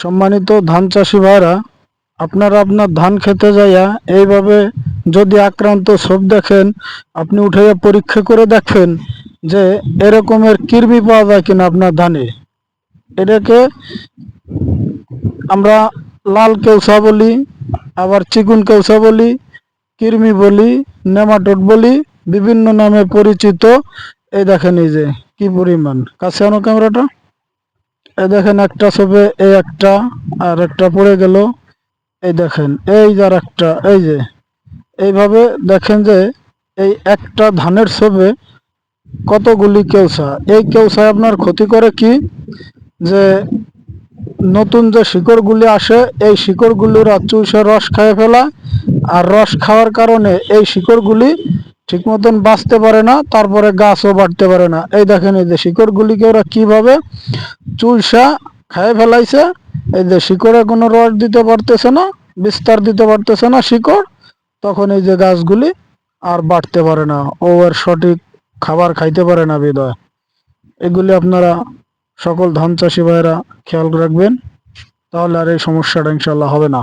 সম্মানিত ধান চাষি ভাইরা, আপনারা আপনার ধান খেতে যাইয়া এইভাবে যদি আক্রান্ত ছোপ দেখেন, আপনি উঠে পরীক্ষা করে দেখেন যে এরকমের কৃমি পাওয়া যায় কিনা আপনার ধানে। এটাকে আমরা লাল কেউসা বলি, আবার চিকুন কেউসা বলি, কৃমি বলি, নেমাটোড বলি, বিভিন্ন নামে পরিচিত। এই দেখেন এই যে কি পরিমাণ, কাছে আনো ক্যামেরাটা। এই দেখেন একটা ছোপে এই একটা, আর একটা পড়ে গেল। এই দেখেন এই যার একটা, এই যে এইভাবে দেখেন যে এই একটা ধানের ছোপে কতগুলি কেউসা। এই কেউসায় আপনার ক্ষতি করে কি, যে নতুন যে শিকড়গুলি আসে এই শিকড়গুলিরা চুষে রস খেয়ে ফেলা, আর রস খাওয়ার কারণে এই শিকড়গুলি ঠিক মতন বাঁচতে পারে না, তারপরে গাছও বাড়তে পারে না। এই দেখেন এই যে শিকড়গুলিকে ওরা কিভাবে চুষা খেয়ে ফেলাইছে। এই যে শিকড়ে কোনো রস দিতে পারতেছে না, বিস্তার দিতে পারতেছে না শিকড়, তখন এই যে গাছগুলি আর বাড়তে পারে না, ও আর সঠিক খাবার খাইতে পারে না বিধায়। এগুলি আপনারা সকল ধান চাষি ভাইয়েরা খেয়াল রাখবেন, তাহলে আর এই সমস্যাটা ইনশাল্লাহ হবে না।